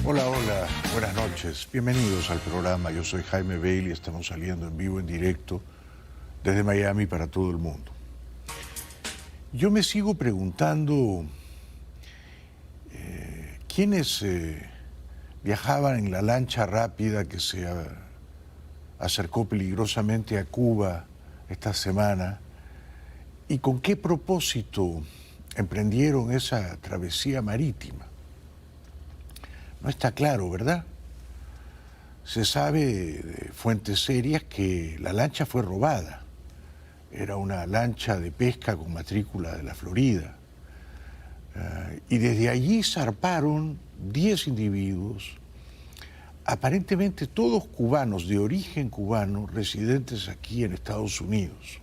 Hola, hola, buenas noches. Bienvenidos al programa. Yo soy Jaime Bailey, estamos saliendo en vivo, en directo, desde Miami para todo el mundo. Yo me sigo preguntando quiénes viajaban en la lancha rápida que se acercó peligrosamente a Cuba esta semana y con qué propósito emprendieron esa travesía marítima. No está claro, ¿verdad? Se sabe de fuentes serias que la lancha fue robada. Era una lancha de pesca con matrícula de la Florida. Y desde allí zarparon 10 individuos, aparentemente todos cubanos, de origen cubano, residentes aquí en Estados Unidos.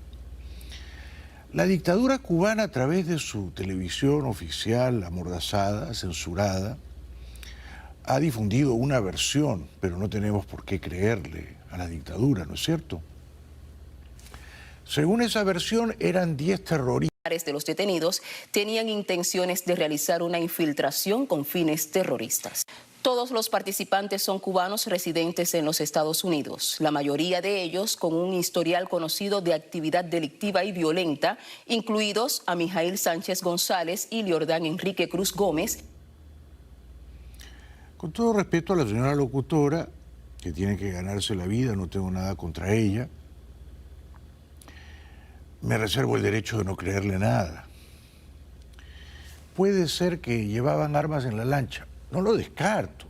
La dictadura cubana, a través de su televisión oficial amordazada, censurada, ha difundido una versión, pero no tenemos por qué creerle a la dictadura, ¿no es cierto? Según esa versión, eran 10 terroristas. De los detenidos tenían intenciones de realizar una infiltración con fines terroristas. Todos los participantes son cubanos residentes en los Estados Unidos, la mayoría de ellos con un historial conocido de actividad delictiva y violenta, incluidos a Mijail Sánchez González y Liordán Enrique Cruz Gómez. Con todo respeto a la señora locutora, que tiene que ganarse la vida, no tengo nada contra ella, me reservo el derecho de no creerle nada. Puede ser que llevaban armas en la lancha, no lo descarto,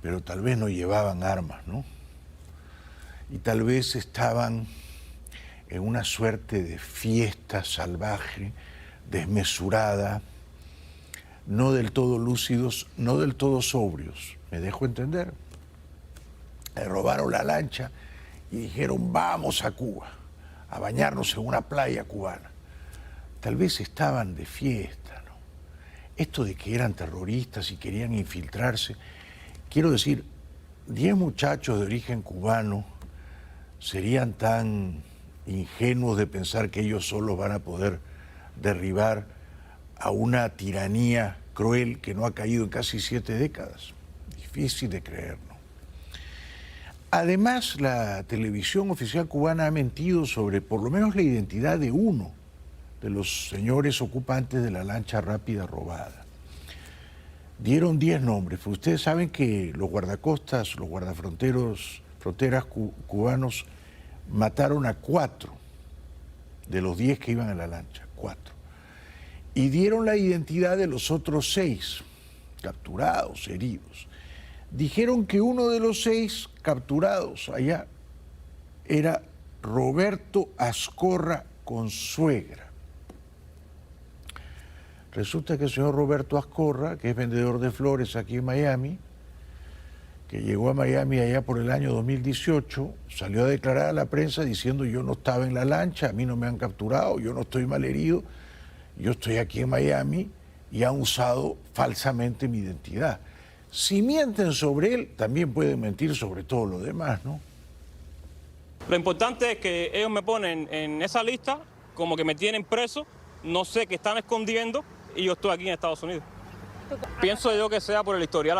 pero tal vez no llevaban armas, ¿no? Y tal vez estaban en una suerte de fiesta salvaje, desmesurada, no del todo lúcidos, no del todo sobrios. ¿Me dejo entender? Le robaron la lancha y dijeron, vamos a Cuba, a bañarnos en una playa cubana. Tal vez estaban de fiesta, ¿no? Esto de que eran terroristas y querían infiltrarse, quiero decir, 10 muchachos de origen cubano serían tan ingenuos de pensar que ellos solos van a poder derribar a una tiranía cruel que no ha caído en casi 7 décadas. Difícil de creer, ¿no? Además, la televisión oficial cubana ha mentido sobre por lo menos la identidad de uno de los señores ocupantes de la lancha rápida robada. Dieron 10 nombres, pero ustedes saben que los guardacostas, los fronteras cubanos mataron a 4 de los 10 que iban en la lancha, 4. Y dieron la identidad de los otros 6 capturados, heridos. Dijeron que uno de los 6 capturados allá era Roberto Ascorra Consuegra. Resulta que el señor Roberto Ascorra, que es vendedor de flores aquí en Miami, que llegó a Miami allá por el año 2018, salió a declarar a la prensa diciendo yo no estaba en la lancha, a mí no me han capturado, yo no estoy malherido, yo estoy aquí en Miami, y han usado falsamente mi identidad. Si mienten sobre él, también pueden mentir sobre todo lo demás, ¿no? Lo importante es que ellos me ponen en esa lista como que me tienen preso, no sé qué están escondiendo y yo estoy aquí en Estados Unidos. Pienso yo que sea por el historial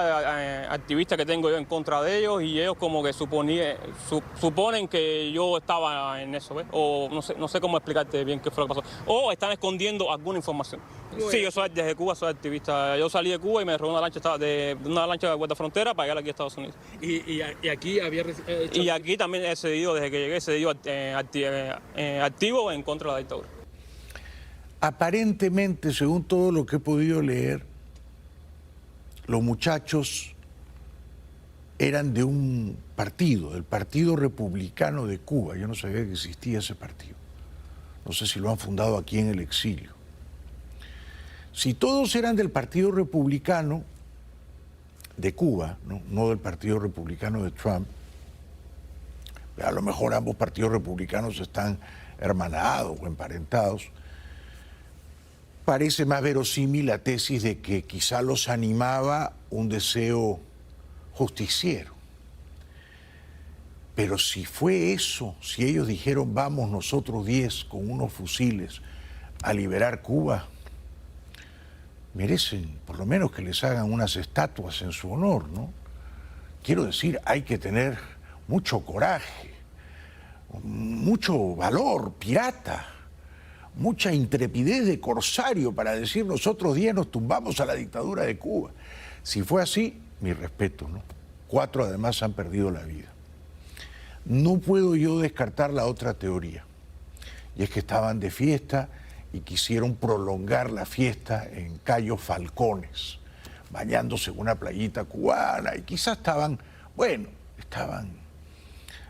activista que tengo yo en contra de ellos y ellos como que suponen que yo estaba en eso, ¿ves? O no sé cómo explicarte bien qué fue lo que pasó. O están escondiendo alguna información. Sí, yo soy desde Cuba, soy activista. Yo salí de Cuba y me robé una lancha de Guardia Frontera para llegar aquí a Estados Unidos. ¿Y aquí había hecho... Y aquí también he cedido, desde que llegué, he cedido activo en contra de la dictadura. Aparentemente, según todo lo que he podido leer, los muchachos eran de un partido, del Partido Republicano de Cuba. Yo no sabía que existía ese partido. No sé si lo han fundado aquí en el exilio. Si todos eran del Partido Republicano de Cuba, no del Partido Republicano de Trump, a lo mejor ambos partidos republicanos están hermanados o emparentados, parece más verosímil la tesis de que quizá los animaba un deseo justiciero. Pero si fue eso, si ellos dijeron vamos nosotros 10 con unos fusiles a liberar Cuba, merecen por lo menos que les hagan unas estatuas en su honor, ¿no? Quiero decir, hay que tener mucho coraje, mucho valor pirata, mucha intrepidez de corsario para decir nosotros 10 nos tumbamos a la dictadura de Cuba. Si fue así, mi respeto, ¿no? 4 además han perdido la vida. No puedo yo descartar la otra teoría, y es que estaban de fiesta y quisieron prolongar la fiesta en Cayo Falcones, bañándose en una playita cubana, y quizás estaban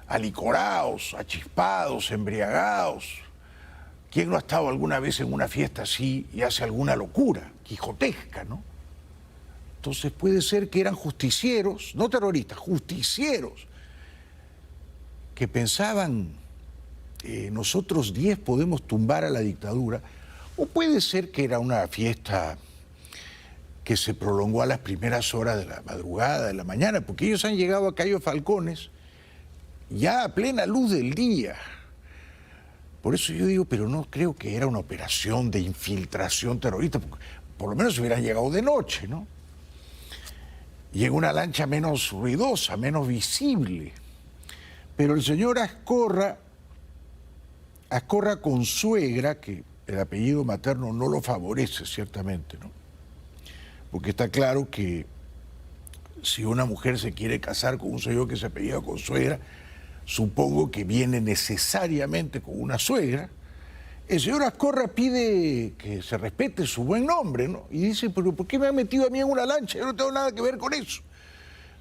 alicorados, achispados, embriagados. ¿Quién no ha estado alguna vez en una fiesta así y hace alguna locura quijotesca, no? Entonces puede ser que eran justicieros, no terroristas, justicieros, que pensaban nosotros 10 podemos tumbar a la dictadura, o puede ser que era una fiesta que se prolongó a las primeras horas de la madrugada, de la mañana, porque ellos han llegado a Cayo Falcones ya a plena luz del día. Por eso yo digo, pero no creo que era una operación de infiltración terrorista, porque por lo menos hubieran llegado de noche, ¿no? Y en una lancha menos ruidosa, menos visible. Pero el señor Azcorra Consuegra, que el apellido materno no lo favorece ciertamente, ¿no? Porque está claro que si una mujer se quiere casar con un señor que se apellida Consuegra, supongo que viene necesariamente con una suegra. El señor Azcorra pide que se respete su buen nombre, ¿no? Y dice, pero ¿por qué me han metido a mí en una lancha? Yo no tengo nada que ver con eso.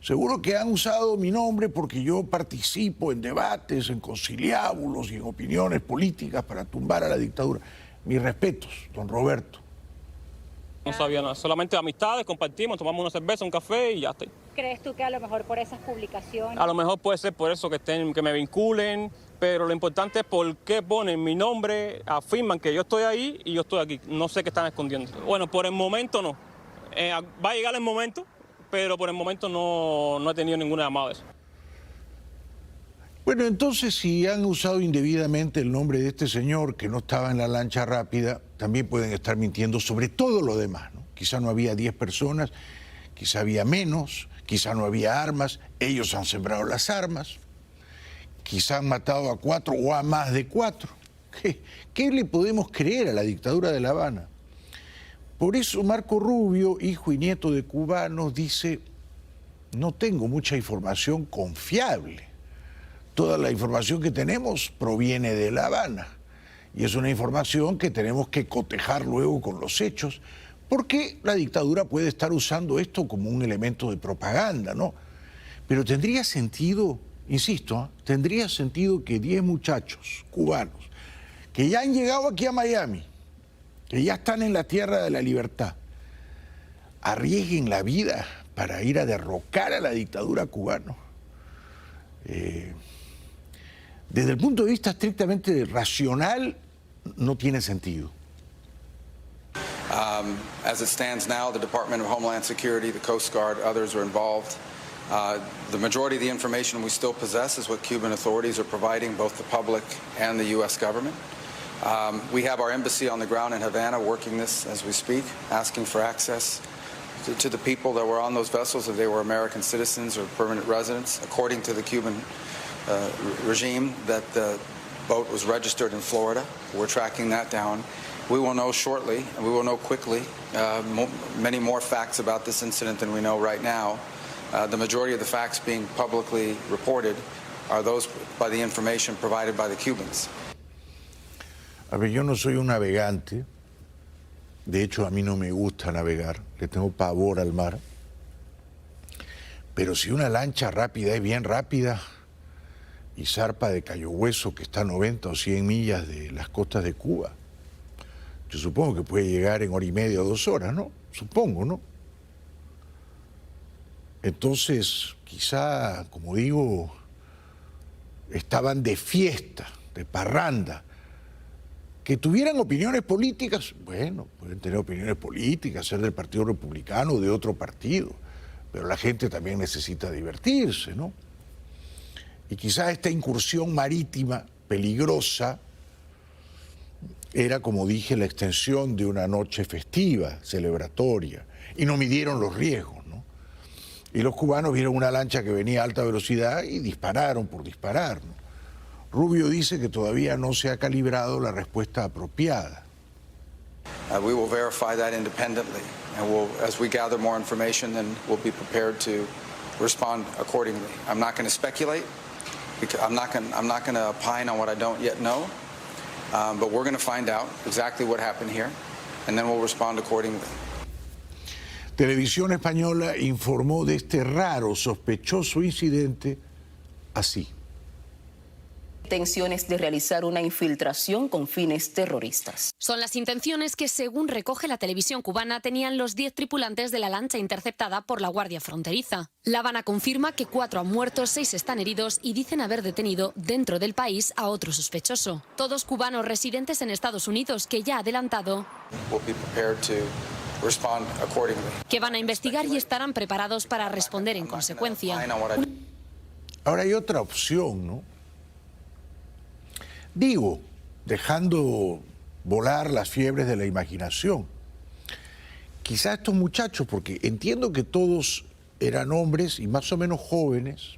Seguro que han usado mi nombre porque yo participo en debates, en conciliábulos y en opiniones políticas para tumbar a la dictadura. Mis respetos, don Roberto. No sabía nada, solamente amistades, compartimos, tomamos una cerveza, un café y ya está. ¿Crees tú que a lo mejor por esas publicaciones? A lo mejor puede ser por eso que me vinculen, pero lo importante es por qué ponen mi nombre, afirman que yo estoy ahí y yo estoy aquí. No sé qué están escondiendo. Bueno, por el momento no. Va a llegar el momento, pero por el momento no he tenido ninguna llamada de eso. Bueno, entonces si han usado indebidamente el nombre de este señor que no estaba en la lancha rápida, también pueden estar mintiendo sobre todo lo demás, ¿no? Quizá no había 10 personas, quizá había menos, quizá no había armas, ellos han sembrado las armas, quizá han matado a 4 o a más de 4. ¿Qué le podemos creer a la dictadura de La Habana? Por eso Marco Rubio, hijo y nieto de cubanos, dice, no tengo mucha información confiable. Toda la información que tenemos proviene de La Habana y es una información que tenemos que cotejar luego con los hechos, porque la dictadura puede estar usando esto como un elemento de propaganda, ¿no? Pero tendría sentido, insisto, tendría sentido que 10 muchachos cubanos que ya han llegado aquí a Miami, que ya están en la tierra de la libertad, arriesguen la vida para ir a derrocar a la dictadura cubana. Desde el punto de vista estrictamente racional, no tiene sentido. As it stands now, the Department of Homeland Security, the Coast Guard, others are involved. The majority of the information we still possess is what Cuban authorities are providing both the public and the U.S. government. We have our embassy on the ground in Havana working this as we speak, asking for access to the people that were on those vessels, if they were American citizens or permanent residents. According to the Cuban regime, that the boat was registered in Florida. We're tracking that down. We will know shortly, and we will know quickly, many more facts about this incident than we know right now. The majority of the facts being publicly reported are those by the information provided by the Cubans. A ver, yo no soy un navegante. De hecho, a mí no me gusta navegar. Le tengo pavor al mar. Pero si una lancha rápida es bien rápida y zarpa de Cayo Hueso, que está a 90 o 100 millas de las costas de Cuba, yo supongo que puede llegar en hora y media o 2 horas, ¿no? Supongo, ¿no? Entonces, quizá, como digo, estaban de fiesta, de parranda. Que tuvieran opiniones políticas, bueno, pueden tener opiniones políticas, ser del Partido Republicano o de otro partido, pero la gente también necesita divertirse, ¿no? Y quizás esta incursión marítima peligrosa era, como dije, la extensión de una noche festiva, celebratoria, y no midieron los riesgos, ¿no? Y los cubanos vieron una lancha que venía a alta velocidad y dispararon por disparar, ¿no? Rubio dice que todavía no se ha calibrado la respuesta apropiada. We will verify that independently, and as we gather more information, then we'll be prepared to respond accordingly. I'm not going to speculate, because I'm not going to opine on what I don't yet know, but we're going to find out exactly what happened here, and then we'll respond accordingly. Televisión Española informó de este raro, sospechoso incidente así. Intenciones de realizar una infiltración con fines terroristas. Son las intenciones que, según recoge la televisión cubana, tenían los 10 tripulantes de la lancha interceptada por la Guardia Fronteriza. La Habana confirma que 4 han muerto, 6 están heridos y dicen haber detenido dentro del país a otro sospechoso. Todos cubanos residentes en Estados Unidos, que ya ha adelantado que van a investigar y estarán preparados para responder en consecuencia. Ahora hay otra opción, ¿no? Digo, dejando volar las fiebres de la imaginación. Quizá estos muchachos, porque entiendo que todos eran hombres y más o menos jóvenes,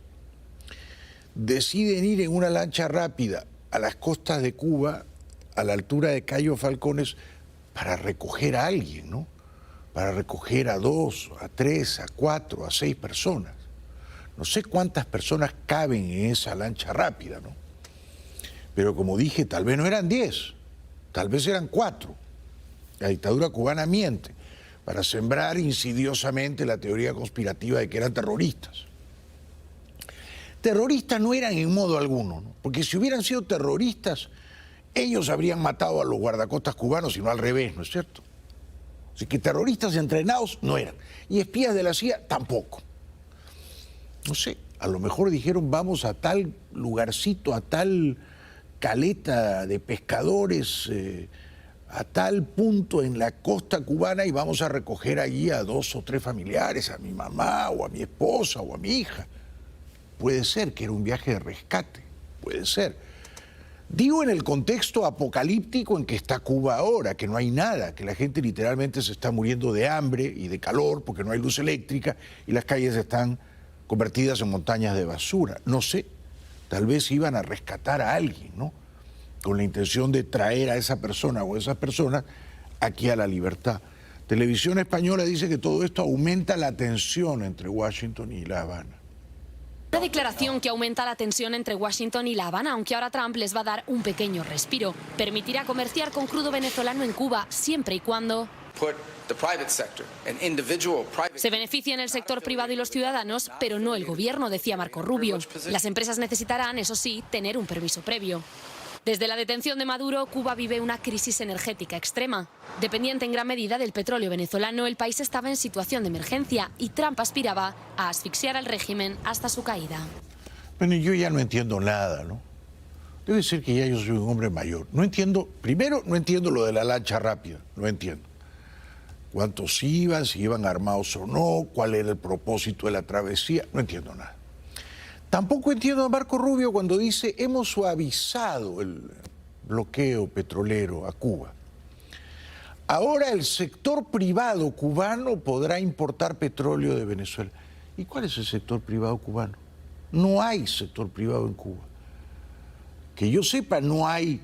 deciden ir en una lancha rápida a las costas de Cuba, a la altura de Cayo Falcones, para recoger a alguien, ¿no? Para recoger a 2, a 3, a 4, a 6 personas. No sé cuántas personas caben en esa lancha rápida, ¿no? Pero como dije, tal vez no eran 10, tal vez eran 4. La dictadura cubana miente para sembrar insidiosamente la teoría conspirativa de que eran terroristas. Terroristas no eran en modo alguno, ¿no? Porque si hubieran sido terroristas, ellos habrían matado a los guardacostas cubanos y no al revés, ¿no es cierto? Así que terroristas entrenados no eran. Y espías de la CIA tampoco. No sé, a lo mejor dijeron vamos a tal lugarcito, a tal caleta de pescadores, a tal punto en la costa cubana y vamos a recoger allí a 2 o 3 familiares, a mi mamá o a mi esposa o a mi hija. Puede ser que era un viaje de rescate, puede ser. Digo en el contexto apocalíptico en que está Cuba ahora, que no hay nada, que la gente literalmente se está muriendo de hambre y de calor porque no hay luz eléctrica y las calles están convertidas en montañas de basura. No sé, tal vez iban a rescatar a alguien, ¿no? Con la intención de traer a esa persona o a esas personas aquí a la libertad. Televisión Española dice que todo esto aumenta la tensión entre Washington y La Habana. Una declaración que aumenta la tensión entre Washington y La Habana, aunque ahora Trump les va a dar un pequeño respiro. Permitirá comerciar con crudo venezolano en Cuba siempre y cuando se beneficien el sector privado y los ciudadanos, pero no el gobierno, decía Marco Rubio. Las empresas necesitarán, eso sí, tener un permiso previo. Desde la detención de Maduro, Cuba vive una crisis energética extrema. Dependiente en gran medida del petróleo venezolano, el país estaba en situación de emergencia y Trump aspiraba a asfixiar al régimen hasta su caída. Bueno, yo ya no entiendo nada, ¿no? Debe ser que ya yo soy un hombre mayor. No entiendo, primero no entiendo lo de la lancha rápida, no entiendo. ¿Cuántos iban, si iban armados o no? ¿Cuál era el propósito de la travesía? No entiendo nada. Tampoco entiendo a Marco Rubio cuando dice hemos suavizado el bloqueo petrolero a Cuba. Ahora el sector privado cubano podrá importar petróleo de Venezuela. ¿Y cuál es el sector privado cubano? No hay sector privado en Cuba. Que yo sepa, no hay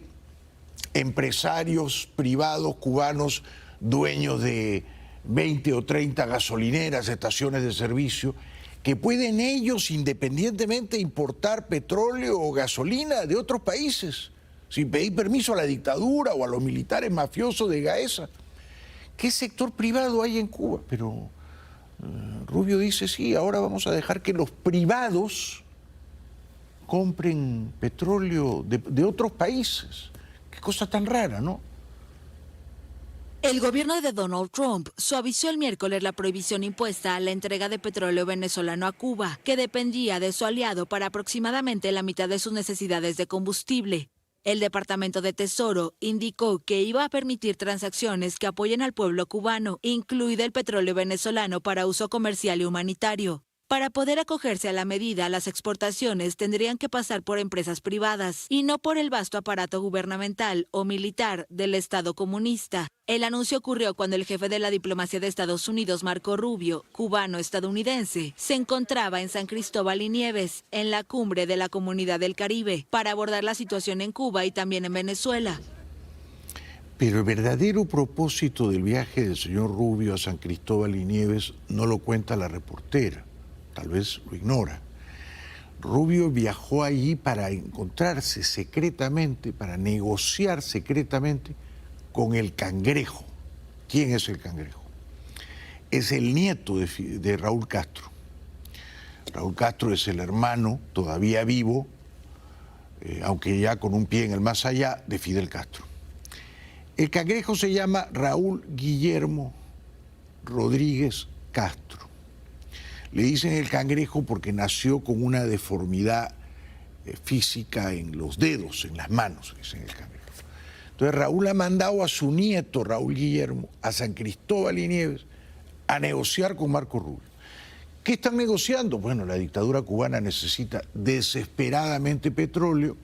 empresarios privados cubanos dueños de 20 o 30 gasolineras, estaciones de servicio, que pueden ellos independientemente importar petróleo o gasolina de otros países, sin pedir permiso a la dictadura o a los militares mafiosos de Gaesa. ¿Qué sector privado hay en Cuba? Pero Rubio dice, sí, ahora vamos a dejar que los privados compren petróleo de otros países. Qué cosa tan rara, ¿no? El gobierno de Donald Trump suavizó el miércoles la prohibición impuesta a la entrega de petróleo venezolano a Cuba, que dependía de su aliado para aproximadamente la mitad de sus necesidades de combustible. El Departamento de Tesoro indicó que iba a permitir transacciones que apoyen al pueblo cubano, incluido el petróleo venezolano para uso comercial y humanitario. Para poder acogerse a la medida, las exportaciones tendrían que pasar por empresas privadas y no por el vasto aparato gubernamental o militar del Estado comunista. El anuncio ocurrió cuando el jefe de la diplomacia de Estados Unidos, Marco Rubio, cubano-estadounidense, se encontraba en San Cristóbal y Nieves, en la cumbre de la Comunidad del Caribe, para abordar la situación en Cuba y también en Venezuela. Pero el verdadero propósito del viaje del señor Rubio a San Cristóbal y Nieves no lo cuenta la reportera. Tal vez lo ignora. Rubio viajó allí para encontrarse secretamente, para negociar secretamente con el Cangrejo. ¿Quién es el Cangrejo? Es el nieto de Raúl Castro. Raúl Castro es el hermano todavía vivo, aunque ya con un pie en el más allá, de Fidel Castro. El Cangrejo se llama Raúl Guillermo Rodríguez Castro. Le dicen el Cangrejo porque nació con una deformidad física en los dedos, en las manos, dicen el Cangrejo. Entonces Raúl ha mandado a su nieto, Raúl Guillermo, a San Cristóbal y Nieves a negociar con Marco Rubio. ¿Qué están negociando? Bueno, la dictadura cubana necesita desesperadamente petróleo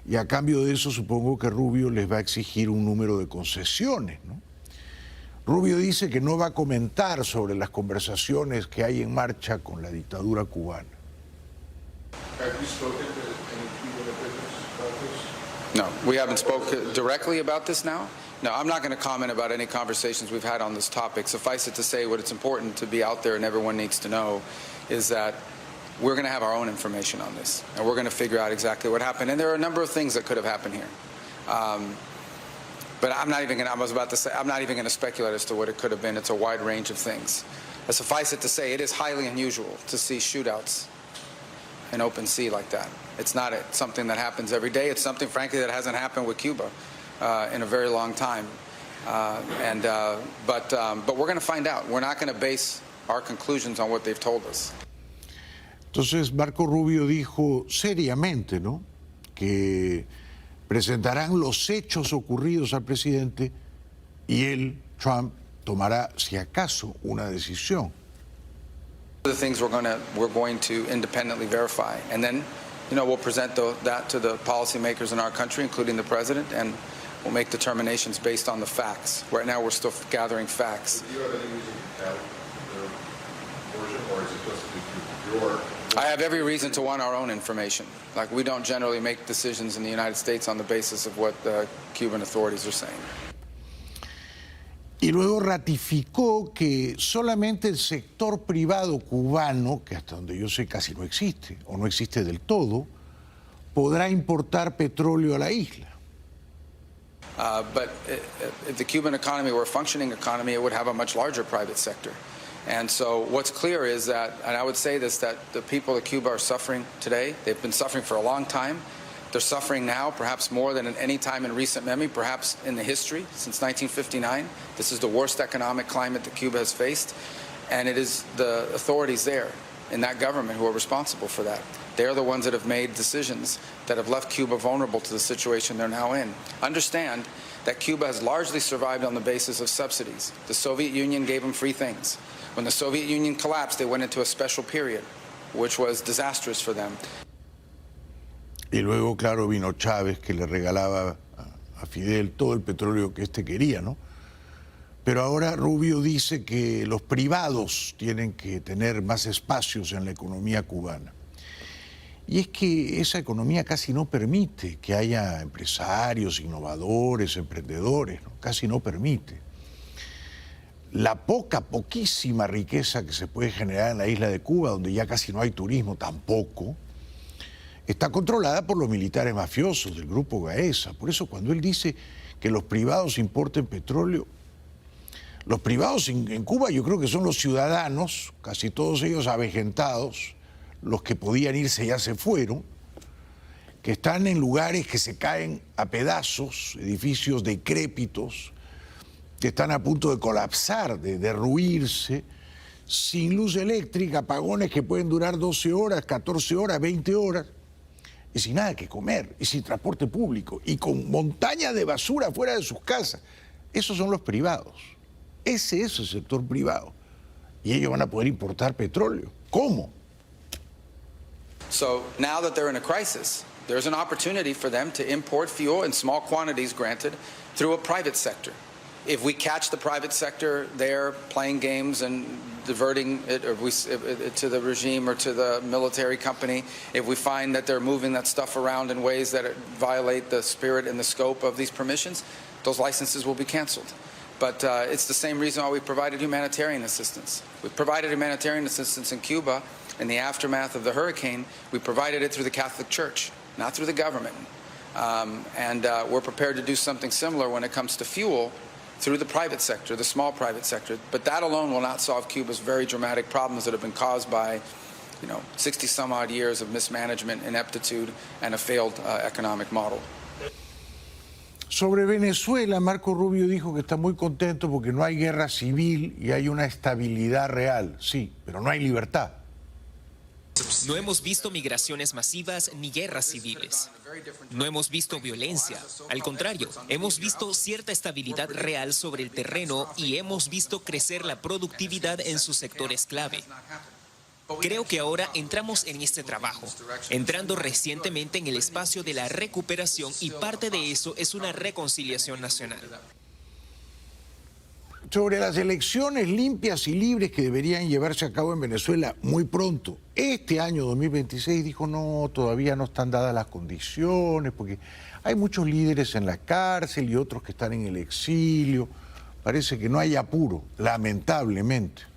y a cambio de eso supongo que Rubio les va a exigir un número de concesiones, ¿no? Rubio dice que no va a comentar sobre las conversaciones que hay en marcha con la dictadura cubana. No, we haven't spoken directly about this now. No, I'm not going to comment about any conversations we've had on this topic. Suffice it to say, what it's important to be out there and everyone needs to know is that we're going to have our own information on this, and we're going to figure out exactly what happened. And there are a number of things that could have happened here. But I'm not even going to speculate as to what it could have been. It's a wide range of things. But suffice it to say, it is highly unusual to see shootouts in open sea like that. It's not something that happens every day. It's something, frankly, that hasn't happened with Cuba in a very long time. But we're going to find out. We're not going to base our conclusions on what they've told us. Entonces Marco Rubio dijo seriamente, ¿no?, que presentarán los hechos ocurridos al presidente y él, Trump, tomará, si acaso, una decisión. The things we're going to independently verify, and then, we'll present that to the policymakers in our country, including the president, and we'll make determinations based on the facts. Right now, we're still gathering facts. Do you have any reason to doubt the version, or is it just your? I have every reason to want our own information. Like, we don't generally make decisions in the United States on the basis of what the Cuban authorities are saying. Y luego ratificó que solamente el sector privado cubano, que hasta donde yo sé casi no existe, o no existe del todo, podrá importar petróleo a la isla. But if the Cuban economy were a functioning economy, it would have a much larger private sector. And so what's clear is that, and I would say this, that the people of Cuba are suffering today. They've been suffering for a long time. They're suffering now, perhaps more than at any time in recent memory, perhaps in the history since 1959. This is the worst economic climate that Cuba has faced. And it is the authorities there in that government who are responsible for that. They're the ones that have made decisions that have left Cuba vulnerable to the situation they're now in. Understand that Cuba has largely survived on the basis of subsidies. The Soviet Union gave them free things. When the Soviet Union collapsed, they went into a special period, which was disastrous for them. Y luego, claro, vino Chávez, que le regalaba a Fidel todo el petróleo que éste quería, ¿no? Pero ahora Rubio dice que los privados tienen que tener más espacios en la economía cubana. Y es que esa economía casi no permite que haya empresarios, innovadores, emprendedores, ¿no? Casi no permite. La poquísima riqueza que se puede generar en la isla de Cuba, donde ya casi no hay turismo tampoco, está controlada por los militares mafiosos del grupo Gaesa. Por eso cuando él dice que los privados importen petróleo, los privados en Cuba yo creo que son los ciudadanos, casi todos ellos avejentados, los que podían irse ya se fueron, que están en lugares que se caen a pedazos, edificios decrépitos, que están a punto de colapsar, de derruirse, sin luz eléctrica, apagones que pueden durar 12 horas, 14 horas, 20 horas, y sin nada que comer, y sin transporte público, y con montañas de basura fuera de sus casas. Esos son los privados. Ese es el sector privado. Y ellos van a poder importar petróleo. ¿Cómo? So now that they're in a crisis, there's an opportunity for them to import fuel in small quantities, granted, through a private sector. If we catch the private sector there playing games and diverting it to the regime or to the military company, if we find that they're moving that stuff around in ways that violate the spirit and the scope of these permissions, those licenses will be canceled. But it's the same reason why we provided humanitarian assistance. We provided humanitarian assistance in Cuba in the aftermath of the hurricane. We provided it through the Catholic Church, not through the government. And we're prepared to do something similar when it comes to fuel through the private sector, the small private sector. But that alone will not solve Cuba's very dramatic problems that have been caused by 60 some odd years of mismanagement, ineptitude, and a failed economic model. Sobre Venezuela, Marco Rubio dijo que está muy contento porque no hay guerra civil y hay una estabilidad real. Sí, pero no hay libertad. No hemos visto migraciones masivas ni guerras civiles. No hemos visto violencia. Al contrario, hemos visto cierta estabilidad real sobre el terreno y hemos visto crecer la productividad en sus sectores clave. Creo que ahora entramos en este trabajo, entrando recientemente en el espacio de la recuperación, y parte de eso es una reconciliación nacional. Sobre las elecciones limpias y libres que deberían llevarse a cabo en Venezuela muy pronto. Este año 2026 dijo no, todavía no están dadas las condiciones porque hay muchos líderes en la cárcel y otros que están en el exilio. Parece que no hay apuro, lamentablemente.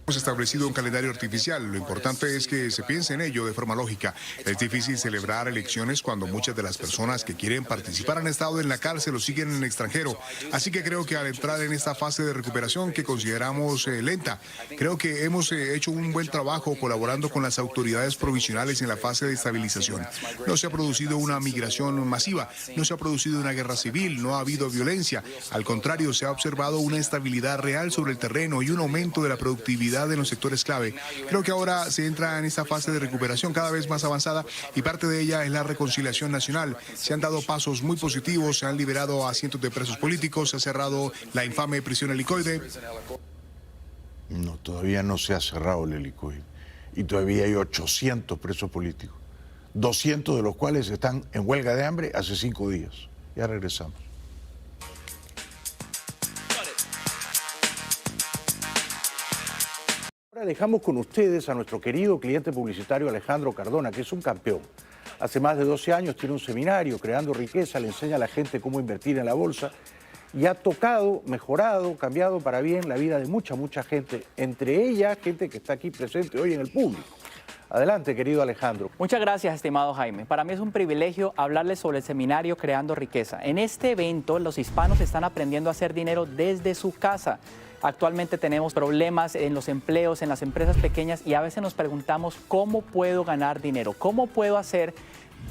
Hemos establecido un calendario artificial. Lo importante es que se piense en ello de forma lógica. Es difícil celebrar elecciones cuando muchas de las personas que quieren participar han estado en la cárcel o siguen en el extranjero. Así que creo que al entrar en esta fase de recuperación que consideramos lenta, creo que hemos hecho un buen trabajo colaborando con las autoridades provisionales en la fase de estabilización. No se ha producido una migración masiva, no se ha producido una guerra civil, no ha habido violencia. Al contrario, se ha observado una estabilidad real sobre el terreno y un aumento de la productividad en los sectores clave. Creo que ahora se entra en esta fase de recuperación cada vez más avanzada y parte de ella es la reconciliación nacional. Se han dado pasos muy positivos, se han liberado a cientos de presos políticos, se ha cerrado la infame prisión helicoide. No, todavía no se ha cerrado el helicoide y todavía hay 800 presos políticos, 200 de los cuales están en huelga de hambre hace 5 días. Ya regresamos. Ahora dejamos con ustedes a nuestro querido cliente publicitario Alejandro Cardona, que es un campeón. Hace más de 12 años tiene un seminario creando riqueza, le enseña a la gente cómo invertir en la bolsa y ha tocado, mejorado, cambiado para bien la vida de mucha gente, entre ellas gente que está aquí presente hoy en el público. Adelante, querido Alejandro. Muchas gracias, estimado Jaime. Para mí es un privilegio hablarles sobre el seminario Creando Riqueza. En este evento, los hispanos están aprendiendo a hacer dinero desde su casa. Actualmente tenemos problemas en los empleos, en las empresas pequeñas, y a veces nos preguntamos cómo puedo ganar dinero, cómo puedo hacer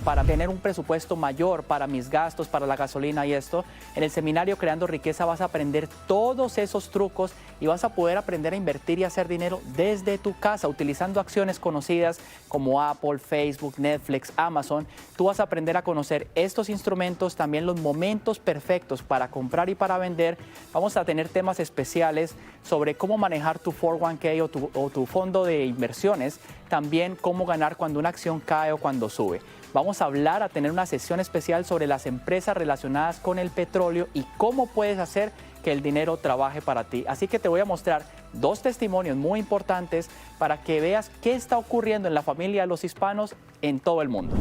para tener un presupuesto mayor para mis gastos, para la gasolina y esto. En el seminario Creando Riqueza vas a aprender todos esos trucos y vas a poder aprender a invertir y hacer dinero desde tu casa, utilizando acciones conocidas como Apple, Facebook, Netflix, Amazon. Tú vas a aprender a conocer estos instrumentos, también los momentos perfectos para comprar y para vender. Vamos a tener temas especiales sobre cómo manejar tu 401k o tu fondo de inversiones, también cómo ganar cuando una acción cae o cuando sube. Vamos a tener una sesión especial sobre las empresas relacionadas con el petróleo y cómo puedes hacer que el dinero trabaje para ti. Así que te voy a mostrar 2 testimonios muy importantes para que veas qué está ocurriendo en la familia de los hispanos en todo el mundo.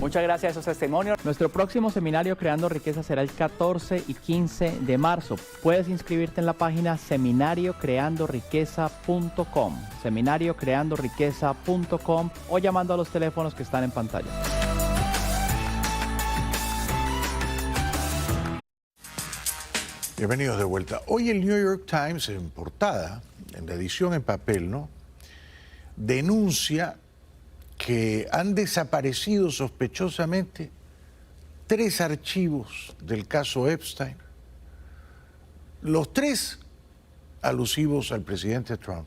Muchas gracias a esos testimonios. Nuestro próximo seminario Creando Riqueza será el 14 y 15 de marzo. Puedes inscribirte en la página seminariocreandoriqueza.com, seminariocreandoriqueza.com, o llamando a los teléfonos que están en pantalla. Bienvenidos de vuelta. Hoy el New York Times, en portada, en la edición en papel, ¿no?, denuncia que han desaparecido sospechosamente 3 archivos del caso Epstein los tres alusivos al presidente Trump,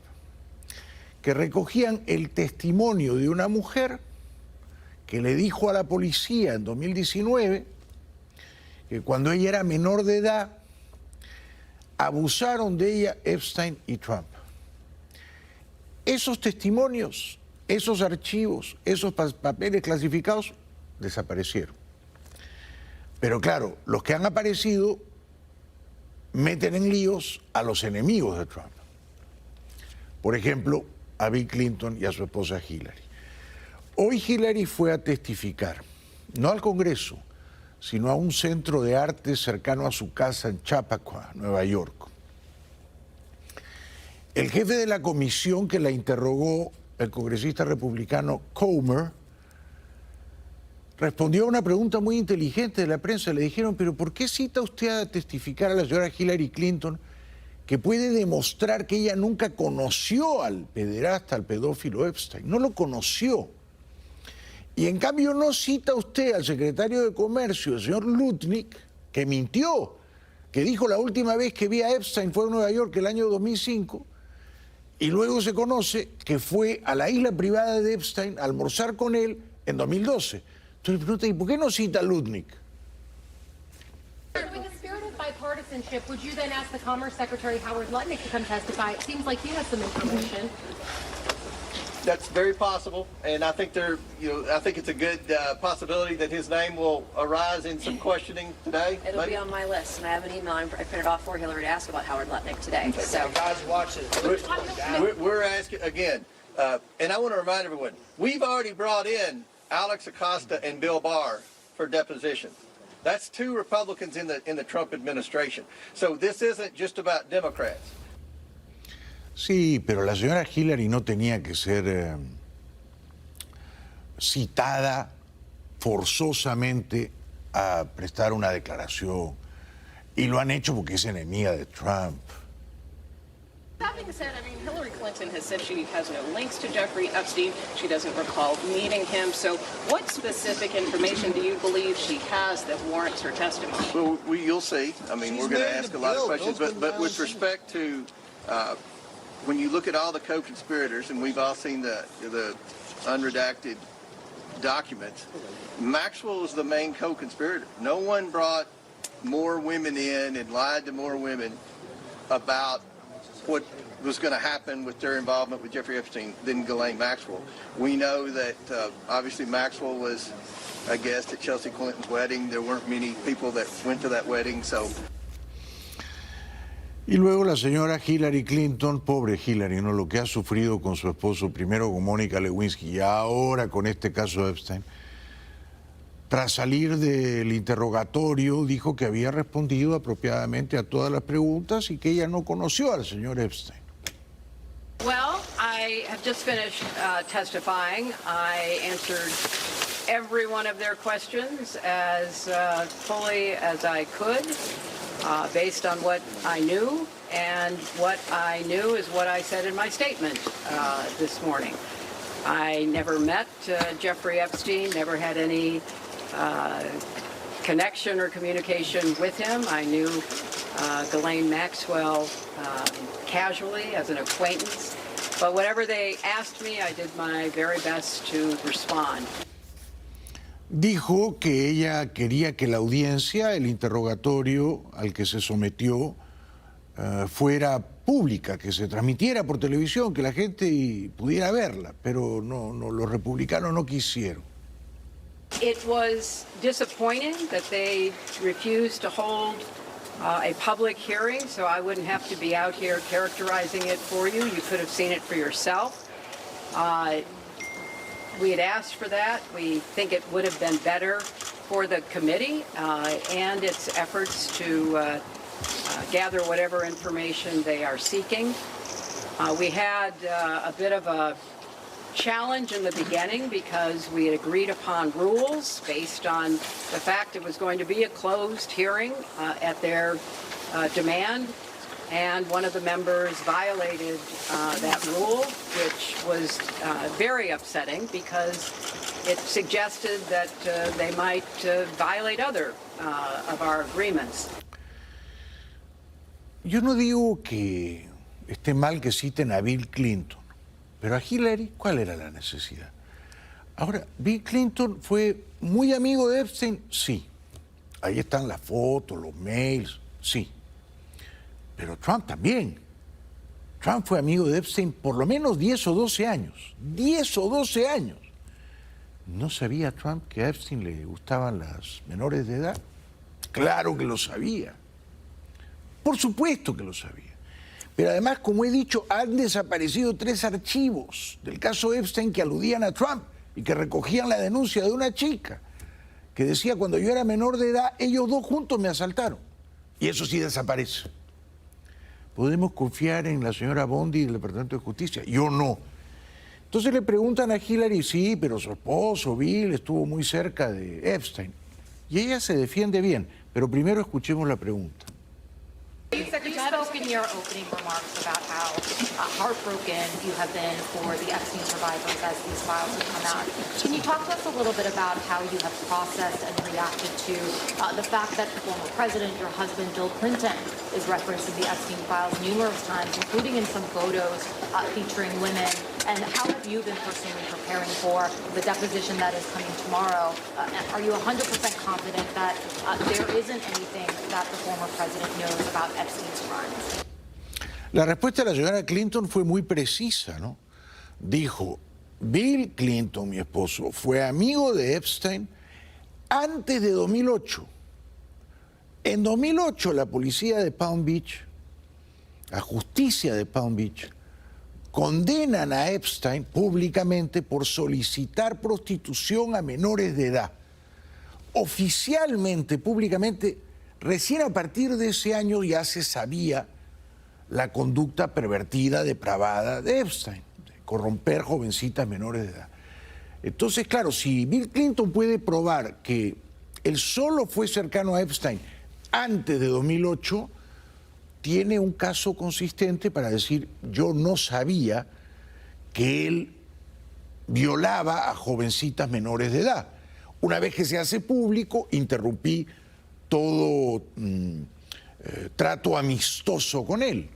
que recogían el testimonio de una mujer que le dijo a la policía en 2019 que cuando ella era menor de edad abusaron de ella Epstein y Trump. Esos testimonios, esos archivos, esos papeles clasificados desaparecieron. Pero claro, los que han aparecido meten en líos a los enemigos de Trump. Por ejemplo, a Bill Clinton y a su esposa Hillary. Hoy Hillary fue a testificar, no al Congreso, sino a un centro de arte cercano a su casa en Chappaqua, Nueva York. El jefe de la comisión que la interrogó, el congresista republicano Comer, respondió a una pregunta muy inteligente de la prensa. Le dijeron, pero ¿por qué cita usted a testificar a la señora Hillary Clinton que puede demostrar que ella nunca conoció al pederasta, al pedófilo Epstein? No lo conoció. Y en cambio no cita usted al secretario de Comercio, el señor Lutnick, que mintió, que dijo la última vez que vi a Epstein fue en Nueva York el año 2005, y luego se conoce que fue a la isla privada de Epstein a almorzar con él en 2012. Entonces le pregunta, ¿y por qué no cita a Lutnick? With the spirit of bipartisanship, would you then ask the Commerce Secretary Howard Lutnick to come testify? It seems like he has some information. That's very possible, and I think I think it's a good possibility that his name will arise in some questioning today. It'll be on my list, and I have an email I printed off for Hillary to ask about Howard Lutnick today. So, guys, watch this. We're asking again, and I want to remind everyone: we've already brought in Alex Acosta and Bill Barr for deposition. That's two Republicans in the Trump administration. So this isn't just about Democrats. Sí, pero la señora Hillary no tenía que ser citada forzosamente a prestar una declaración. Y lo han hecho porque es enemiga de Trump. That being said, I mean, Hillary Clinton has said she has no links to Jeffrey Epstein. She doesn't recall meeting him. So what specific information do you believe she has that warrants her testimony? Well, you'll see. I mean, we're going to ask a lot of questions. But with respect to... when you look at all the co-conspirators, and we've all seen the unredacted documents, Maxwell was the main co-conspirator. No one brought more women in and lied to more women about what was going to happen with their involvement with Jeffrey Epstein than Ghislaine Maxwell. We know that obviously Maxwell was a guest at Chelsea Clinton's wedding. There weren't many people that went to that wedding, so... Y luego la señora Hillary Clinton, pobre Hillary, ¿no? Lo que ha sufrido con su esposo, primero con Mónica Lewinsky y ahora con este caso de Epstein. Tras salir del interrogatorio, dijo que había respondido apropiadamente a todas las preguntas y que ella no conoció al señor Epstein. Well, I have just finished testifying. I answered every one of their questions as fully as I could. Based on what I knew, and what I knew is what I said in my statement this morning. I never met Jeffrey Epstein, never had any connection or communication with him. I knew Ghislaine Maxwell casually as an acquaintance, but whatever they asked me, I did my very best to respond. Dijo que ella quería que la audiencia, el interrogatorio al que se sometió, fuera pública, que se transmitiera por televisión, que la gente pudiera verla, pero no, los republicanos no quisieron. It was disappointing that they refused to hold a public hearing, so I wouldn't have to be out here characterizing it for you. You could have seen it for yourself. We had asked for that. We think it would have been better for the committee and its efforts to gather whatever information they are seeking. We had a bit of a challenge in the beginning because we had agreed upon rules based on the fact it was going to be a closed hearing at their demand. And one of the members violated that rule, which was very upsetting because it suggested that they might violate other of our agreements. yo no digo que esté mal que citen a Bill Clinton, pero a Hillary, ¿cuál era la necesidad? Ahora, Bill Clinton fue muy amigo de Epstein, sí. Ahí están las fotos, los mails, sí. Pero Trump también. Trump fue amigo de Epstein por lo menos 10 o 12 años. 10 o 12 años. ¿No sabía Trump que a Epstein le gustaban las menores de edad? Claro que lo sabía. Por supuesto que lo sabía. Pero además, como he dicho, han desaparecido 3 archivos del caso Epstein que aludían a Trump y que recogían la denuncia de una chica que decía, cuando yo era menor de edad, ellos 2 juntos me asaltaron. Y eso sí desaparece. ¿Podemos confiar en la señora Bondi del Departamento de Justicia? Yo no. Entonces le preguntan a Hillary, sí, pero su esposo, Bill, estuvo muy cerca de Epstein. Y ella se defiende bien, pero primero escuchemos la pregunta. You spoke in your opening remarks about how heartbroken you have been for the Epstein survivors as these files have come out. Can you talk to us a little bit about how you have processed and reacted to the fact that the former president, your husband, Bill Clinton, is referenced in the Epstein files numerous times, including in some photos featuring women? And how have you been personally preparing for the deposition that is coming tomorrow? Are you 100% confident that there isn't anything that the former president knows about Epstein's crimes? La respuesta de la señora Clinton fue muy precisa, ¿no? Dijo, Bill Clinton, mi esposo, fue amigo de Epstein antes de 2008. En 2008 la policía de Palm Beach, la justicia de Palm Beach, condenan a Epstein públicamente por solicitar prostitución a menores de edad. Oficialmente, públicamente, recién a partir de ese año ya se sabía la conducta pervertida, depravada de Epstein, de corromper jovencitas menores de edad. Entonces, claro, si Bill Clinton puede probar que él solo fue cercano a Epstein antes de 2008, tiene un caso consistente para decir, yo no sabía que él violaba a jovencitas menores de edad. Una vez que se hace público, interrumpí todo trato amistoso con él.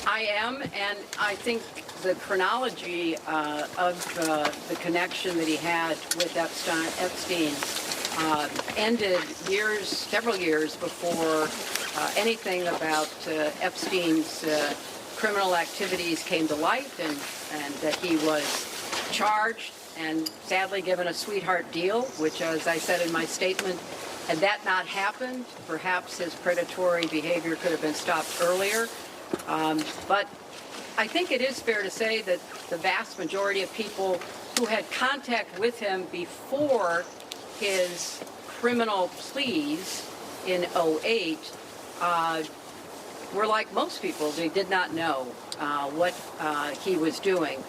I am, and I think the chronology of the connection that he had with Epstein ended several years before anything about Epstein's criminal activities came to light, and that he was charged and sadly given a sweetheart deal, which, as I said in my statement, had that not happened, perhaps his predatory behavior could have been stopped earlier. But I think it is fair to say that the vast majority of people who had contact with him before his criminal pleas in 2008 were like most people. They did not know what he was doing.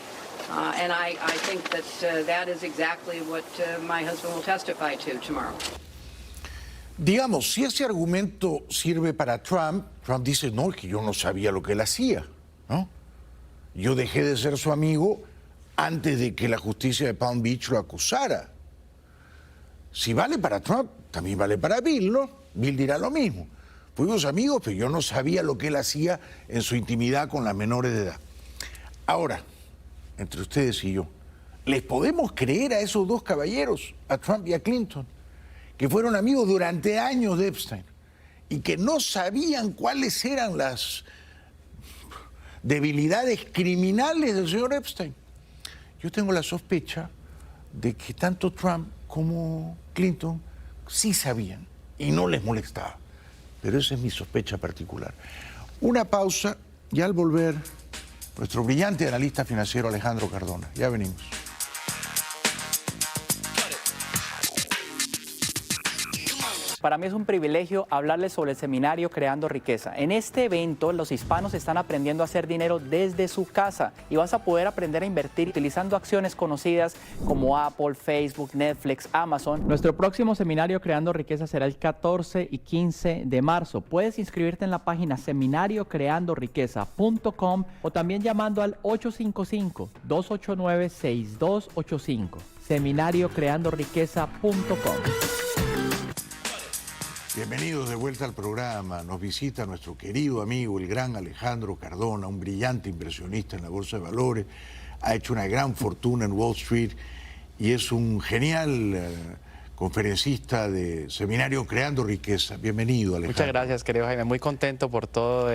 And I think that that is exactly what my husband will testify to tomorrow. Digamos, si ese argumento sirve para Trump, Trump dice, no, que yo no sabía lo que él hacía, ¿no? Yo dejé de ser su amigo antes de que la justicia de Palm Beach lo acusara. Si vale para Trump, también vale para Bill, ¿no? Bill dirá lo mismo. Fuimos amigos, pero yo no sabía lo que él hacía en su intimidad con las menores de edad. Ahora, entre ustedes y yo, ¿les podemos creer a esos dos caballeros, a Trump y a Clinton, que fueron amigos durante años de Epstein y que no sabían cuáles eran las debilidades criminales del señor Epstein? Yo tengo la sospecha de que tanto Trump como Clinton sí sabían y no les molestaba. Pero esa es mi sospecha particular. Una pausa y al volver, nuestro brillante analista financiero Alejandro Cardona. Ya venimos. Para mí es un privilegio hablarles sobre el seminario Creando Riqueza. En este evento, los hispanos están aprendiendo a hacer dinero desde su casa y vas a poder aprender a invertir utilizando acciones conocidas como Apple, Facebook, Netflix, Amazon. Nuestro próximo seminario Creando Riqueza será el 14 y 15 de marzo. Puedes inscribirte en la página seminariocreandoriqueza.com o también llamando al 855-289-6285. seminariocreandoriqueza.com. Bienvenidos de vuelta al programa. Nos visita nuestro querido amigo, el gran Alejandro Cardona, un brillante inversionista en la Bolsa de Valores. Ha hecho una gran fortuna en Wall Street y es un genial conferencista de seminario Creando Riqueza. Bienvenido, Alejandro. Muchas gracias, querido Jaime. Muy contento por todo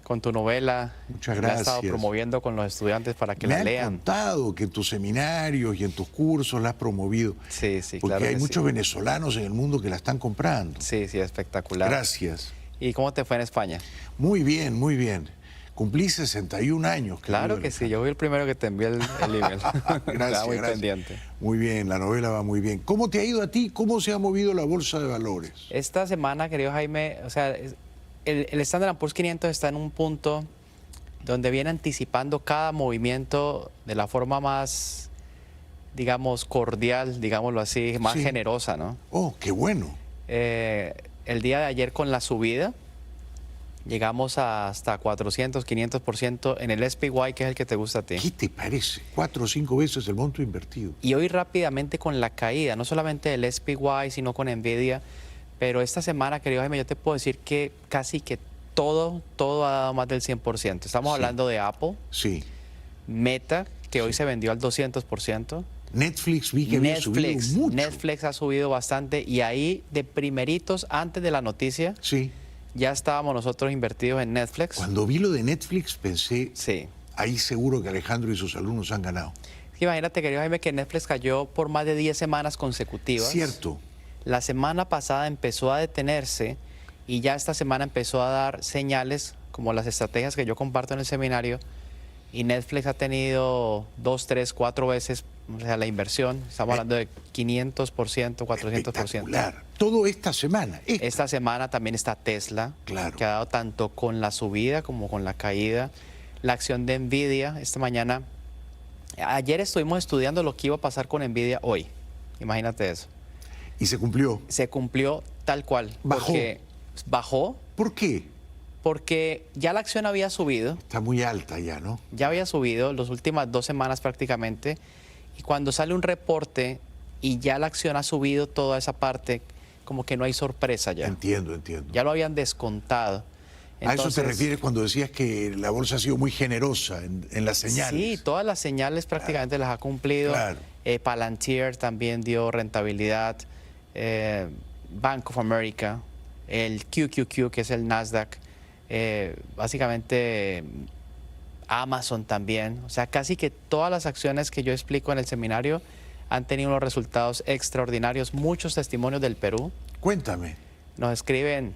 con tu novela. Muchas La gracias. he estado promoviendo con los estudiantes para que Me la han lean. contado que en tus seminarios y en tus cursos la has promovido. Sí, sí, porque claro hay que muchos sí. venezolanos en el mundo que la están comprando. Sí, sí, espectacular. Gracias. ¿Y cómo te fue en España? Muy bien, muy bien. Cumplí 61 años. Claro que sí, yo fui el primero que te envié el email. Gracias, Estaba muy gracias. pendiente. Muy bien, la novela va muy bien. ¿Cómo te ha ido a ti? ¿Cómo se ha movido la Bolsa de Valores? Esta semana, querido Jaime, o sea, el Standard & Poor's 500 está en un punto donde viene anticipando cada movimiento de la forma más, digamos, cordial, digámoslo así, más Sí. generosa, ¿no? Oh, qué bueno. El día de ayer con la subida, llegamos hasta 400, 500% en el SPY, que es el que te gusta a ti. ¿Qué te parece? 4 o 5 veces el monto invertido. Y hoy rápidamente con la caída, no solamente del SPY, sino con Nvidia, pero esta semana, querido Jaime, yo te puedo decir que casi que todo ha dado más del 100%. Estamos Sí. hablando de Apple, Sí. Meta, que hoy se vendió al 200%. Netflix vi que había subido mucho. Netflix ha subido bastante y ahí de primeritos, antes de la noticia, Sí. ya estábamos nosotros invertidos en Netflix. Cuando vi lo de Netflix pensé, Sí. ahí seguro que Alejandro y sus alumnos han ganado. Imagínate, querido Jaime, que Netflix cayó por más de 10 semanas consecutivas. Cierto. La semana pasada empezó a detenerse y ya esta semana empezó a dar señales, como las estrategias que yo comparto en el seminario, y Netflix ha tenido 2, 3, 4 veces, o sea, la inversión. Estamos hablando de 500%, 400%. Espectacular. Todo esta semana. Esta semana también está Tesla, Claro. que ha dado tanto con la subida como con la caída. La acción de Nvidia esta mañana. Ayer estuvimos estudiando lo que iba a pasar con Nvidia hoy. Imagínate eso. Y se cumplió. Se cumplió tal cual. Bajó. Porque bajó. ¿Por qué? Porque ya la acción había subido. Está muy alta ya, ¿no? Ya había subido las últimas 2 semanas prácticamente. Y cuando sale un reporte y ya la acción ha subido toda esa parte, como que no hay sorpresa ya. Entiendo. Ya lo habían descontado. A eso te Entonces, refieres cuando decías que la bolsa ha sido muy generosa en las señales. Sí, todas las señales prácticamente las ha cumplido. Claro. Palantir también dio rentabilidad. Bank of America, el QQQ, que es el Nasdaq. Básicamente Amazon también. O sea, casi que todas las acciones que yo explico en el seminario han tenido unos resultados extraordinarios. Muchos testimonios del Perú. Cuéntame. Nos escriben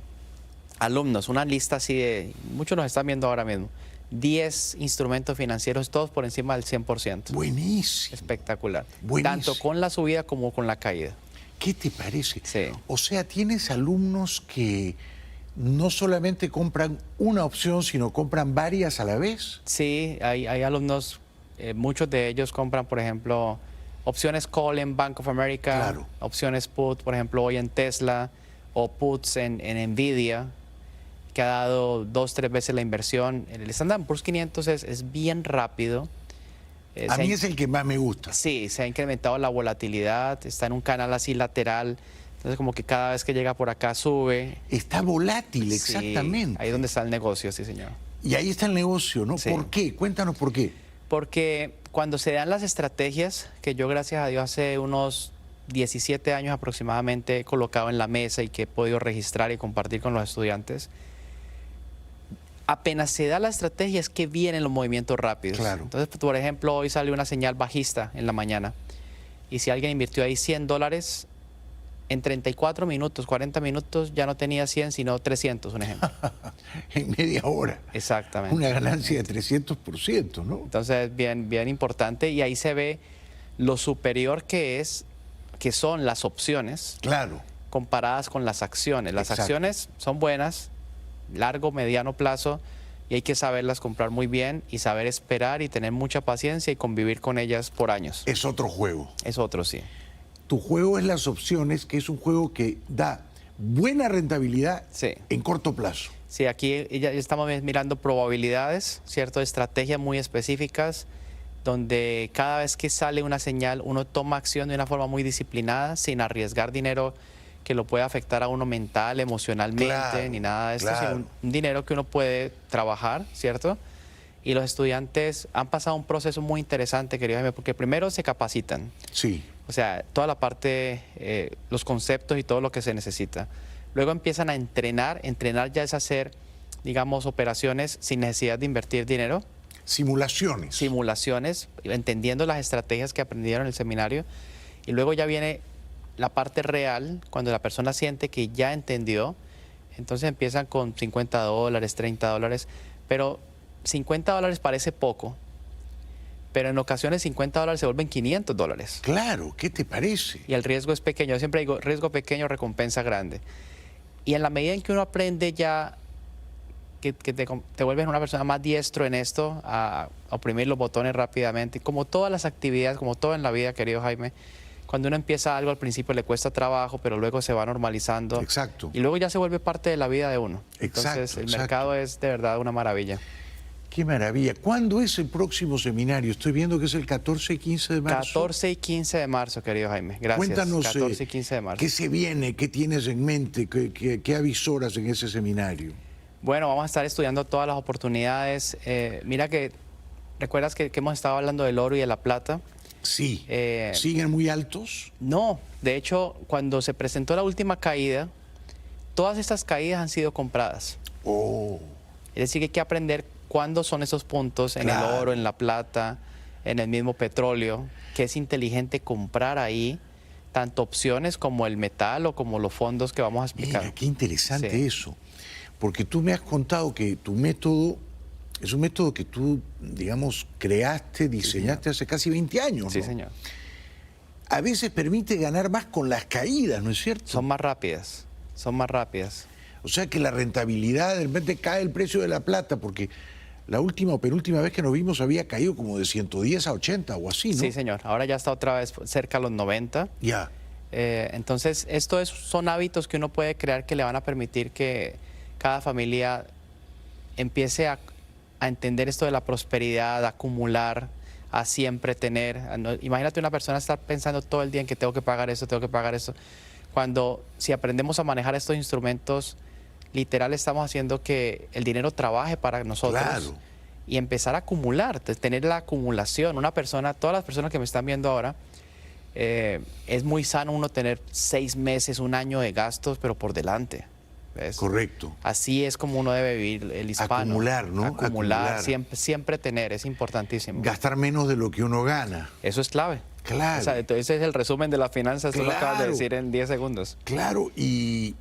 alumnos, una lista así de, muchos nos están viendo ahora mismo, 10 instrumentos financieros, todos por encima del 100%. Buenísimo. Espectacular. Buenísimo. Tanto con la subida como con la caída. ¿Qué te parece? Sí. O sea, tienes alumnos que no solamente compran una opción, sino compran varias a la vez. Sí, hay alumnos, muchos de ellos compran, por ejemplo, opciones call en Bank of America, Claro. opciones put, por ejemplo, hoy en Tesla, o puts en Nvidia, que ha dado 2, 3 veces la inversión. El Standard & Poor's 500 es bien rápido. A mí es el que más me gusta. Sí, se ha incrementado la volatilidad, está en un canal así lateral, entonces como que cada vez que llega por acá sube. Está volátil, Sí, exactamente. ahí es donde está el negocio, sí señor. Y ahí está el negocio, ¿no? Sí. ¿Por qué? Cuéntanos por qué. Porque cuando se dan las estrategias, que yo gracias a Dios hace unos 17 años aproximadamente he colocado en la mesa y que he podido registrar y compartir con los estudiantes, apenas se da la estrategia es que vienen los movimientos rápidos. Claro. Entonces, por ejemplo, hoy salió una señal bajista en la mañana y si alguien invirtió ahí $100, en 34 minutos, 40 minutos ya no tenía 100 sino 300, un ejemplo. En media hora. Exactamente. Una ganancia de 300%, ¿no? Entonces, bien importante y ahí se ve lo superior que son las opciones. Claro. Comparadas con las acciones. Las Exacto. acciones son buenas, largo, mediano plazo, y hay que saberlas comprar muy bien y saber esperar y tener mucha paciencia y convivir con ellas por años. Es otro juego. Es otro, sí. Tu juego es las opciones, que es un juego que da buena rentabilidad en corto plazo. Sí, aquí ya estamos mirando probabilidades, ¿cierto? Estrategias muy específicas, donde cada vez que sale una señal uno toma acción de una forma muy disciplinada, sin arriesgar dinero que lo puede afectar a uno mental, emocionalmente, Claro, ni nada de esto, claro. sino un dinero que uno puede trabajar, ¿cierto? Y los estudiantes han pasado un proceso muy interesante, querido Jaime, porque primero se capacitan. Sí. O sea, toda la parte, los conceptos y todo lo que se necesita. Luego empiezan a entrenar. Entrenar ya es hacer, digamos, operaciones sin necesidad de invertir dinero. Simulaciones. Simulaciones, entendiendo las estrategias que aprendieron en el seminario. Y luego ya viene la parte real, cuando la persona siente que ya entendió. Entonces empiezan con $50, $30, pero $50 parece poco, pero en ocasiones $50 se vuelven $500. Claro, ¿qué te parece? Y el riesgo es pequeño. Yo siempre digo, riesgo pequeño, recompensa grande. Y en la medida en que uno aprende ya que te vuelves una persona más diestro en esto, a oprimir los botones rápidamente, como todas las actividades, como todo en la vida, querido Jaime, cuando uno empieza algo al principio le cuesta trabajo, pero luego se va normalizando. Exacto. Y luego ya se vuelve parte de la vida de uno. Exacto, Entonces, el exacto. mercado es de verdad una maravilla. Qué maravilla. ¿Cuándo es el próximo seminario? Estoy viendo que es el 14 y 15 de marzo. 14 y 15 de marzo, querido Jaime. Gracias. Cuéntanos 14 y 15 de marzo. qué se viene, qué tienes en mente, qué avisoras en ese seminario. Bueno, vamos a estar estudiando todas las oportunidades. Mira que, ¿recuerdas que hemos estado hablando del oro y de la plata? Sí. ¿Siguen muy altos? No. De hecho, cuando se presentó la última caída, todas estas caídas han sido compradas. Oh. Es decir, que hay que aprender cuándo son esos puntos en el oro, en la plata, en el mismo petróleo, que es inteligente comprar ahí tanto opciones como el metal o como los fondos que vamos a explicar. Mira, qué interesante eso. Porque tú me has contado que tu método es un método que tú, digamos, creaste, diseñaste hace casi 20 años, ¿no? Sí, señor. A veces permite ganar más con las caídas, ¿no es cierto? Son más rápidas, son más rápidas. O sea que la rentabilidad, de repente cae el precio de la plata, porque la última o penúltima vez que nos vimos había caído como de 110 a 80 o así, ¿no? Sí, señor. Ahora ya está otra vez cerca a los 90. Ya. Entonces, son hábitos que uno puede crear que le van a permitir que cada familia empiece a entender esto de la prosperidad, a acumular, a siempre tener. Imagínate una persona estar pensando todo el día en que tengo que pagar esto, tengo que pagar esto. Cuando, si aprendemos a manejar estos instrumentos, literal estamos haciendo que el dinero trabaje para nosotros. Claro. Y empezar a acumular, tener la acumulación. Una persona, todas las personas que me están viendo ahora, es muy sano uno tener 6 meses, 1 año de gastos, pero por delante. ¿Ves? Correcto. Así es como uno debe vivir el hispano. Acumular, ¿no? Acumular. Siempre tener, es importantísimo. Gastar menos de lo que uno gana. Eso es clave. Claro. O sea, ese es el resumen de las finanzas, tú lo acabas de decir en 10 segundos. Claro, y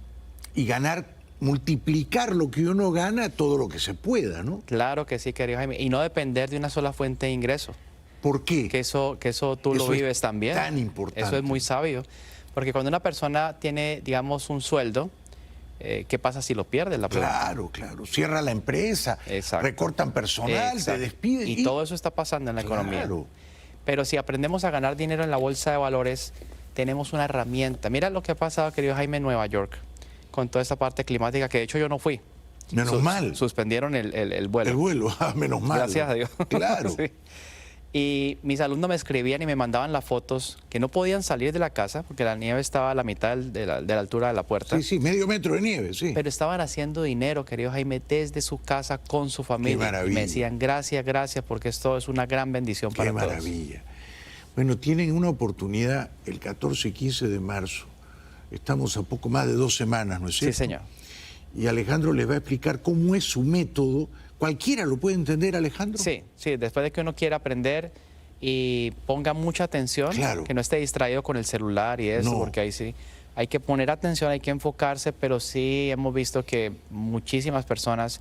ganar, multiplicar lo que uno gana, todo lo que se pueda, ¿no? Claro que sí, querido Jaime. Y no depender de una sola fuente de ingreso. ¿Por qué? Que eso tú lo vives también. Tan importante. Eso es muy sabio. Porque cuando una persona tiene, digamos, un sueldo, ¿qué pasa si lo pierde la plata? Claro, claro. Cierra la empresa, recortan personal, te despiden. Y todo eso está pasando en la economía. Pero si aprendemos a ganar dinero en la bolsa de valores, tenemos una herramienta. Mira lo que ha pasado, querido Jaime, en Nueva York, con toda esta parte climática, que de hecho yo no fui. Menos mal. Suspendieron el vuelo. El vuelo, menos mal. Gracias a Dios. Claro. Sí. Y mis alumnos me escribían y me mandaban las fotos que no podían salir de la casa porque la nieve estaba a la mitad de la altura de la puerta. Sí, medio metro de nieve, sí. Pero estaban haciendo dinero, querido Jaime, desde su casa con su familia. Qué maravilla. Y me decían, gracias, porque esto es una gran bendición para todos. Qué maravilla. Bueno, tienen una oportunidad el 14 y 15 de marzo. Estamos a poco más de 2 semanas, ¿no es cierto? Sí, señor. Y Alejandro les va a explicar cómo es su método. ¿Cualquiera lo puede entender, Alejandro? Sí, después de que uno quiera aprender y ponga mucha atención, que no esté distraído con el celular y eso, porque ahí sí hay que poner atención, hay que enfocarse, pero sí hemos visto que muchísimas personas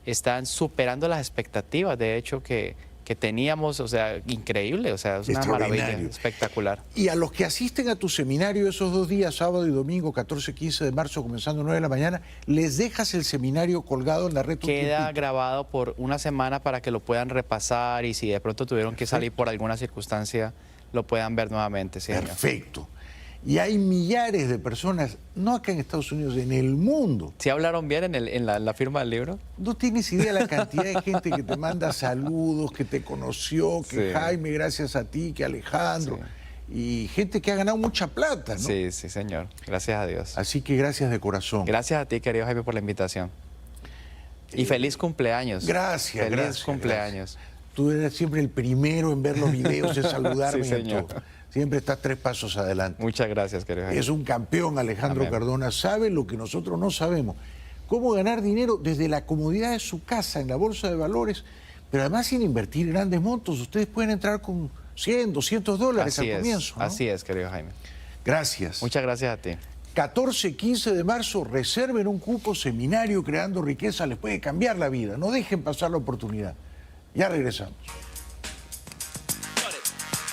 están superando las expectativas, de hecho, que teníamos, o sea, increíble, o sea, es una maravilla, espectacular. Y a los que asisten a tu seminario esos 2 días, sábado y domingo, 14 y 15 de marzo, comenzando a 9 de la mañana, ¿les dejas el seminario colgado en la red? Queda grabado por 1 semana para que lo puedan repasar y si de pronto tuvieron que salir por alguna circunstancia, lo puedan ver nuevamente. Sí, perfecto. Y hay millares de personas, no acá en Estados Unidos, en el mundo. ¿Sí hablaron bien en la firma del libro? No tienes idea la cantidad de gente que te manda saludos, que te conoció, que Jaime, gracias a ti, que Alejandro. y gente que ha ganado mucha plata, ¿no? Sí, sí, señor. Gracias a Dios. Así que gracias de corazón. Gracias a ti, querido Jaime, por la invitación. Y feliz cumpleaños. Gracias, feliz cumpleaños. Gracias. Tú eres siempre el primero en ver los videos, en saludarme sí, señor. en todo. Siempre estás 3 pasos adelante. Muchas gracias, querido Jaime. Es un campeón, Alejandro Amén. Cardona. Sabe lo que nosotros no sabemos. Cómo ganar dinero desde la comodidad de su casa en la bolsa de valores, pero además sin invertir grandes montos. Ustedes pueden entrar con 100, 200 dólares al comienzo, ¿no? Así es, querido Jaime. Gracias. Muchas gracias a ti. 14, 15 de marzo, reserven un cupo, seminario Creando Riqueza, les puede cambiar la vida. No dejen pasar la oportunidad. Ya regresamos.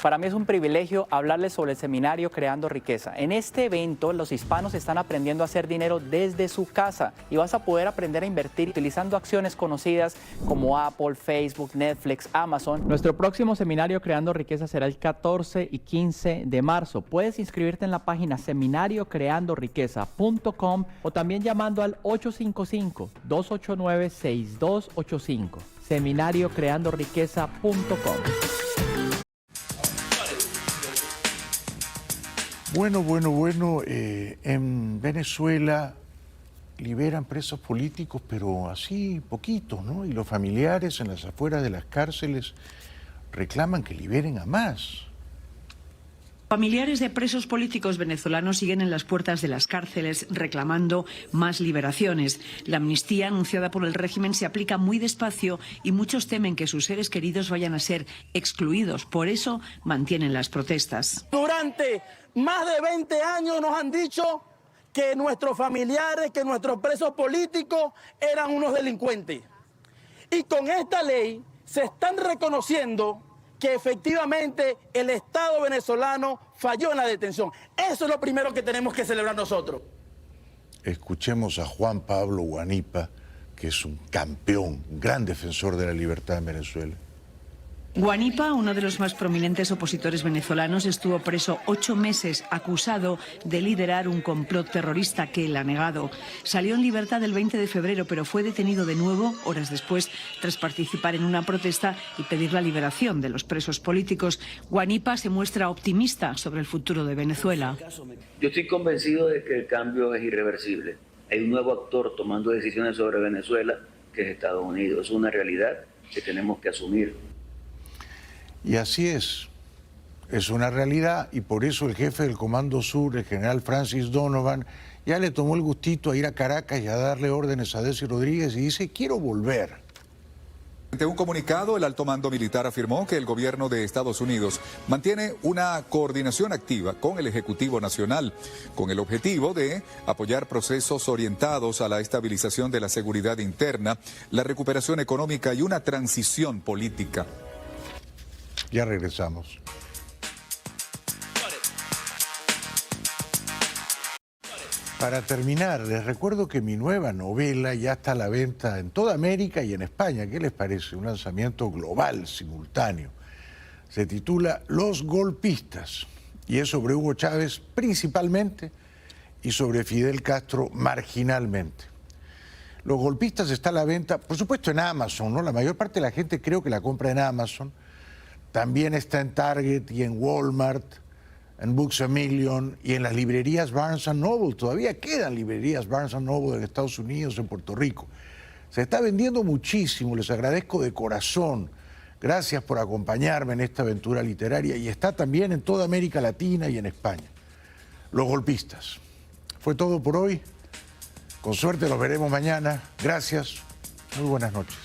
Para mí es un privilegio hablarles sobre el seminario Creando Riqueza. En este evento, los hispanos están aprendiendo a hacer dinero desde su casa y vas a poder aprender a invertir utilizando acciones conocidas como Apple, Facebook, Netflix, Amazon. Nuestro próximo seminario Creando Riqueza será el 14 y 15 de marzo. Puedes inscribirte en la página seminariocreandoriqueza.com o también llamando al 855-289-6285. seminariocreandoriqueza.com. Bueno, en Venezuela liberan presos políticos, pero así poquitos, ¿no? Y los familiares en las afueras de las cárceles reclaman que liberen a más. Familiares de presos políticos venezolanos siguen en las puertas de las cárceles reclamando más liberaciones. La amnistía anunciada por el régimen se aplica muy despacio y muchos temen que sus seres queridos vayan a ser excluidos. Por eso mantienen las protestas. Durante más de 20 años nos han dicho que nuestros familiares, que nuestros presos políticos eran unos delincuentes. Y con esta ley se están reconociendo que efectivamente el Estado venezolano falló en la detención. Eso es lo primero que tenemos que celebrar nosotros. Escuchemos a Juan Pablo Guanipa, que es un campeón, un gran defensor de la libertad en Venezuela. Guanipa, uno de los más prominentes opositores venezolanos, estuvo preso 8 meses acusado de liderar un complot terrorista que él ha negado. Salió en libertad el 20 de febrero, pero fue detenido de nuevo horas después tras participar en una protesta y pedir la liberación de los presos políticos. Guanipa se muestra optimista sobre el futuro de Venezuela. Yo estoy convencido de que el cambio es irreversible. Hay un nuevo actor tomando decisiones sobre Venezuela, que es Estados Unidos. Es una realidad que tenemos que asumir. Y así es una realidad, y por eso el jefe del Comando Sur, el general Francis Donovan, ya le tomó el gustito a ir a Caracas y a darle órdenes a Desi Rodríguez y dice, quiero volver. En un comunicado, el alto mando militar afirmó que el gobierno de Estados Unidos mantiene una coordinación activa con el Ejecutivo Nacional, con el objetivo de apoyar procesos orientados a la estabilización de la seguridad interna, la recuperación económica y una transición política. Ya regresamos. Para terminar, les recuerdo que mi nueva novela ya está a la venta en toda América y en España. ¿Qué les parece? Un lanzamiento global, simultáneo. Se titula Los Golpistas y es sobre Hugo Chávez principalmente y sobre Fidel Castro marginalmente. Los Golpistas está a la venta, por supuesto, en Amazon, ¿no? La mayor parte de la gente creo que la compra en Amazon. También está en Target y en Walmart, en Books A Million y en las librerías Barnes & Noble. Todavía quedan librerías Barnes & Noble en Estados Unidos, en Puerto Rico. Se está vendiendo muchísimo, les agradezco de corazón. Gracias por acompañarme en esta aventura literaria y está también en toda América Latina y en España. Los Golpistas. Fue todo por hoy. Con suerte nos veremos mañana. Gracias. Muy buenas noches.